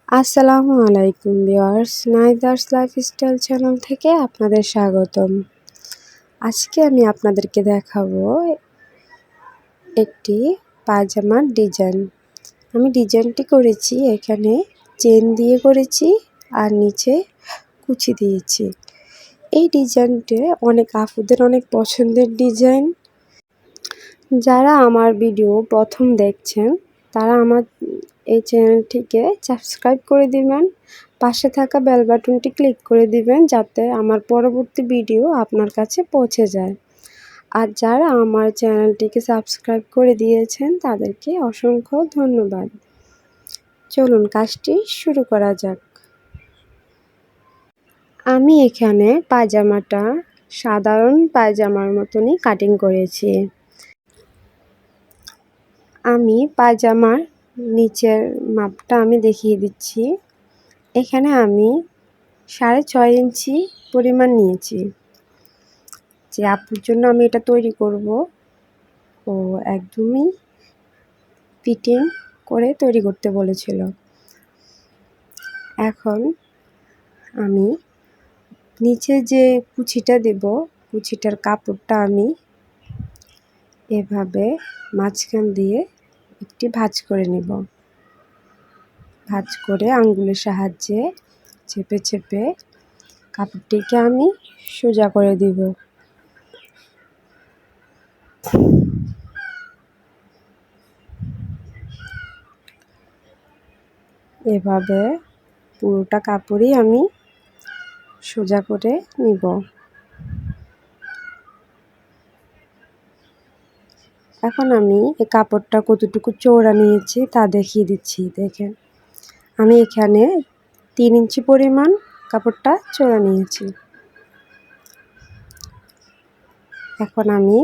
আসসালামু আলাইকুম viewers, নাইদার্স lifestyle channel থেকে আপনাদের স্বাগতম। আজকে আমি আপনাদেরকে দেখাবো একটি পায়জামার ডিজাইন। আমি ডিজাইনটি করেছি এখানে চেন দিয়ে করেছি আর নিচে কুচি দিয়েছি। এই ডিজাইনটি অনেক আপুদের অনেক পছন্দের ডিজাইন। যারা আমার ভিডিও প্রথম দেখছেন তারা আমার এই চ্যানেলটিকে সাবস্ক্রাইব করে দিবেন, পাশে থাকা বেল বাটনটি ক্লিক করে দিবেন যাতে আমার পরবর্তী ভিডিও আপনার কাছে পৌঁছে যায়। আর যারা আমার চ্যানেলটিকে সাবস্ক্রাইব করে দিয়েছেন তাদেরকে অসংখ্য ধন্যবাদ। চলুন কাজটি শুরু করা যাক। আমি এখানে পায়জামাটা সাধারণ পায়জামার মতনই কাটিং করেছি। আমি পায়জামার নিচের মাপটা আমি দেখিয়ে দিচ্ছি। এখানে আমি 6.5 ইঞ্চি পরিমাণ নিয়েছি। যে আপুর জন্য আমি এটা তৈরি করব, ও একদমই ফিটিং করে তৈরি করতে বলেছিল। এখন আমি নিচে যে কুচিটা দেব, কুচিটার কাপড়টা আমি এভাবে মাঝখান দিয়ে একটি ভাঁজ করে নেব। ভাঁজ করে আঙ্গুলের সাহায্যে চেপে চেপে কাপড়টিকে আমি সোজা করে দিব। এভাবে পুরোটা কাপড়ই আমি সোজা করে নিব। এখন আমি এই কাপড়টা কতটুকু চওড়া নিয়েছি তা দেখিয়ে দিচ্ছি। দেখেন, আমি এখানে 3 ইঞ্চি পরিমাণ কাপড়টা চওড়া নিয়েছি। এখন আমি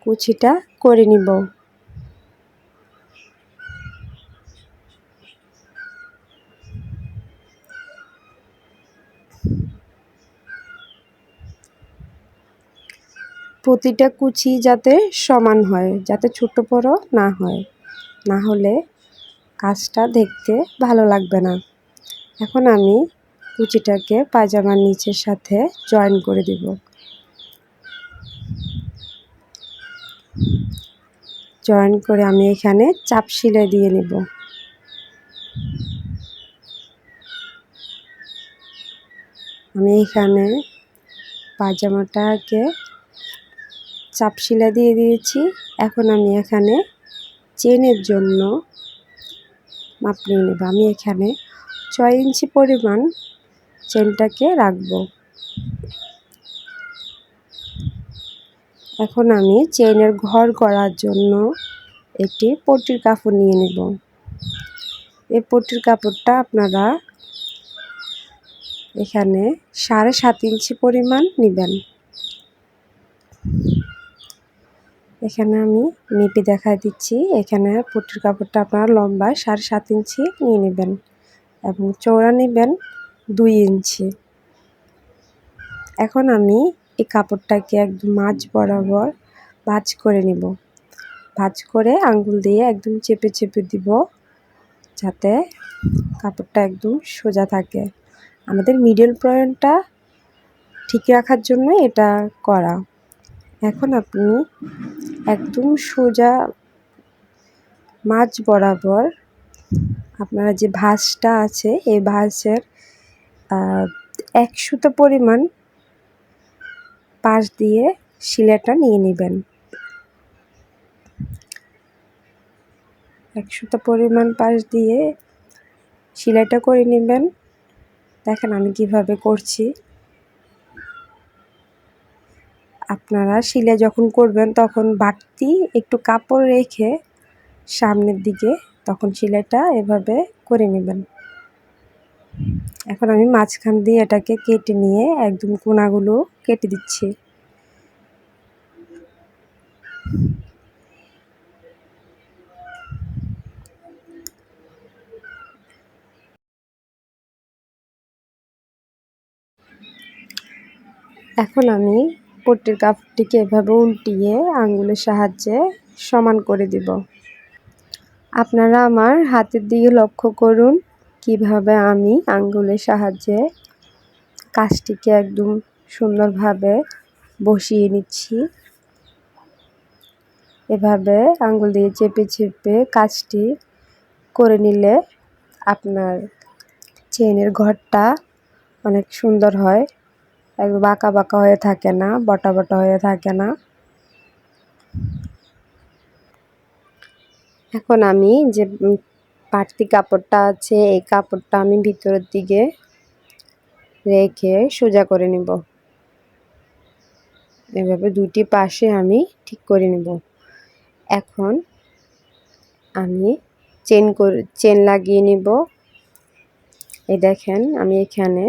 কুচিটা করে নিব। প্রতিটা কুচি যাতে সমান হয়, যাতে ছোট বড় না হয়, না হলে কাজটা দেখতে ভালো লাগবে না। এখন আমি কুচিটাকে পায়জামার নিচের সাথে জয়েন করে দিব। জয়েন করে আমি এখানে চাপ সেলাই দিয়ে নেব। আমি এখানে পায়জামাটাকে চাপ সেলাই দিয়ে দিয়েছি। এখন আমি এখানে চেনের জন্য মাপ নিয়ে নেব। আমি এখানে 6 ইঞ্চি পরিমাণ চেনটাকে রাখব। এখন আমি চেনের ঘর করার জন্য একটি পট্টির কাপড় নিয়ে নেব। এই পট্টির কাপড়টা আপনারা এখানে 7.5 ইঞ্চি পরিমাণ নেবেন। এখানে আমি মেপে দেখা দিচ্ছি। এখানে পট্টির কাপড়টা আপনারা লম্বা 7.5 ইঞ্চি নিয়ে নেবেন এবং চওড়া নেবেন 2 ইঞ্চি। এখন আমি এই কাপড়টাকে একদম মাঝ বরাবর ভাঁজ করে নেব। ভাঁজ করে আঙ্গুল দিয়ে একদম চেপে চেপে দিব যাতে কাপড়টা একদম সোজা থাকে। আমাদের মিডল পয়েন্টটা ঠিক রাখার জন্য এটা করা। এখন আপনি একদম সোজা মাঝ বরাবর আপনারা যে ভাঁজটা আছে এই ভাঁজের 1 সুতো পরিমাণ পাশ দিয়ে সেলাইটা নিয়ে নেবেন। 1 সুতো পরিমাণ পাশ দিয়ে সেলাইটা করে নেবেন। দেখেন আমি কিভাবে করছি। আপনারা সেলাই যখন করবেন তখন বাড়তি একটু কাপড় রেখে সামনের দিকে তখন সেলাইটা এভাবে করে নেবেন। এখন আমি মাঝখান দিয়ে এটাকে কেটে নিয়ে একদম কোণাগুলো কেটে দিচ্ছি। এখন আমি পট্টির কাপড়টিকে এভাবে উল্টিয়ে আঙ্গুলের সাহায্যে সমান করে দিব। আপনারা আমার হাতের দিকে লক্ষ্য করুন কিভাবে আমি আঙ্গুলের সাহায্যে কাজটিকে একদম সুন্দরভাবে বসিয়ে নিচ্ছি। এভাবে আঙ্গুল দিয়ে চেপে চেপে কাজটি করে নিলে আপনার চেইনের ঘরটা অনেক সুন্দর হয়, একদম বাঁকা বাঁকা হয়ে থাকে না, বটা বটা হয়ে থাকে না। এখন আমি যে বাড়তি কাপড়টা আছে এই কাপড়টা আমি ভিতরের দিকে রেখে সোজা করে নিব। এভাবে দুটি পাশে আমি ঠিক করে নিব। এখন আমি চেন লাগিয়ে নিব। এই দেখেন আমি এখানে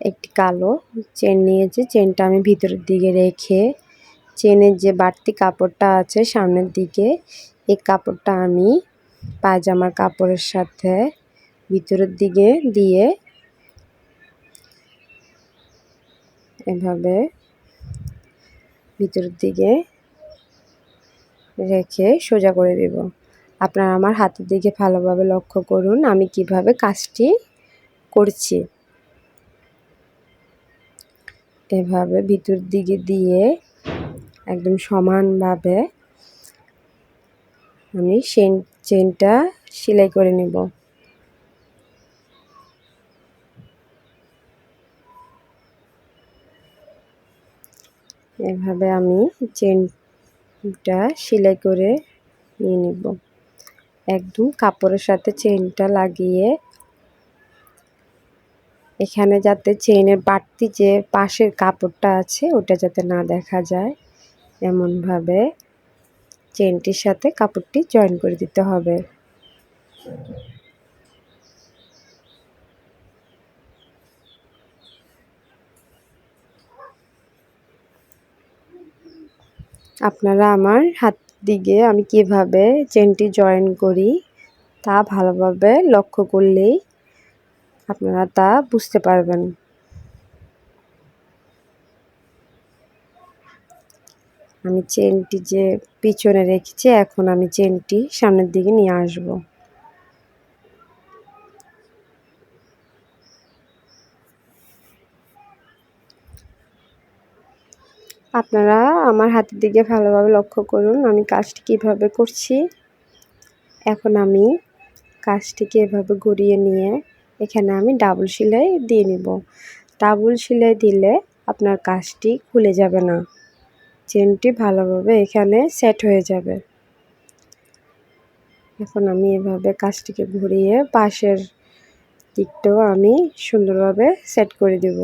একটি কালো চেন নিয়েছি, চেনটা আমি ভিতরের দিকে রেখে চেনের যে বাড়তি কাপড়টা আছে সামনের দিকে এই কাপড়টা আমি পায়জামার কাপড়ের সাথে ভিতরের দিকে দিয়ে এভাবে ভিতরের দিকে রেখে সোজা করে দেব। আপনারা আমার হাতের দিকে ভালোভাবে লক্ষ্য করুন আমি কিভাবে কাজটি করছি। এভাবে ভিতর দিকে দিয়ে একদম সমানভাবে আমি চেনটা সেলাই করে নেব। এভাবে আমি চেনটা সেলাই করে নিয়ে নেব। একদম কাপড়ের সাথে চেনটা লাগিয়ে এখানে যাতে চেইনের বাড়তি যে পাশের কাপড়টা আছে ওটা যাতে না দেখা যায় এমনভাবে চেনটির সাথে কাপড়টি জয়েন করে দিতে হবে। আপনারা আমার হাত দিকে আমি কিভাবে চেনটি জয়েন করি তা ভালোভাবে লক্ষ্য করলেই আপনারা তা বুঝতে পারবেন। আমি চেনটি যে পিছনে রেখেছি এখন আমি চেনটি সামনের দিকে নিয়ে আসব। আপনারা আমার হাতের দিকে ভালোভাবে লক্ষ্য করুন আমি কাজটি কিভাবে করছি। এখন আমি কাজটিকে এভাবে ঘুরিয়ে নিয়ে এখানে আমি ডাবল সেলাই দিয়ে নিব। ডাবল সেলাই দিলে আপনার কাজটি খুলে যাবে না, চেনটি ভালোভাবে এখানে সেট হয়ে যাবে। এখন আমি এভাবে কাজটিকে ঘুরিয়ে পাশের দিকটাও আমি সুন্দরভাবে সেট করে দেব।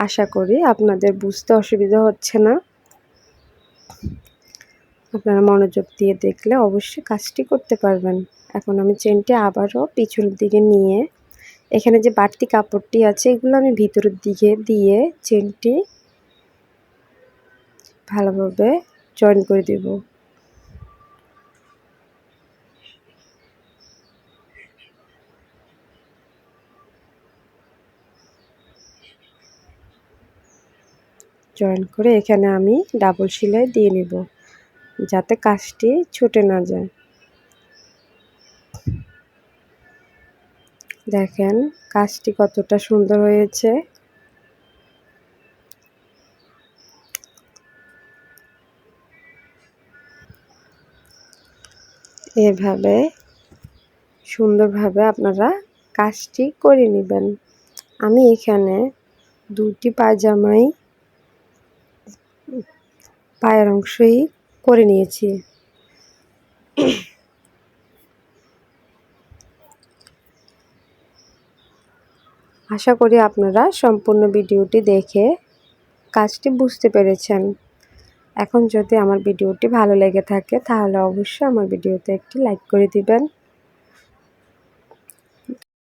আশা করি আপনাদের বুঝতে অসুবিধা হচ্ছে না। আপনারা মনোযোগ দিয়ে দেখলে অবশ্যই কাজটি করতে পারবেন। এখন আমি চেনটি আবারও পিছনের দিকে নিয়ে এখানে যে বাড়তি কাপড়টি আছে এগুলো আমি ভিতরের দিকে দিয়ে চেনটি ভালোভাবে জয়েন করে দেব। জয়েন করে এখানে আমি ডাবল সেলাই দিয়ে নেব যাতে কাজটি ছুটে না যায়। দেখেন কাজটি কতটা সুন্দর হয়েছে। এভাবে সুন্দরভাবে আপনারা কাজটি করে নেবেন। আমি এখানে দুটি পায়জামাই পায়ের অংশই করে নিয়েছি। আশা করি আপনারা সম্পূর্ণ ভিডিওটি দেখে কাজটি বুঝতে পেরেছেন। এখন যদি আমার ভিডিওটি ভালো লেগে থাকে তাহলে অবশ্যই আমার ভিডিওতে একটি লাইক করে দিবেন।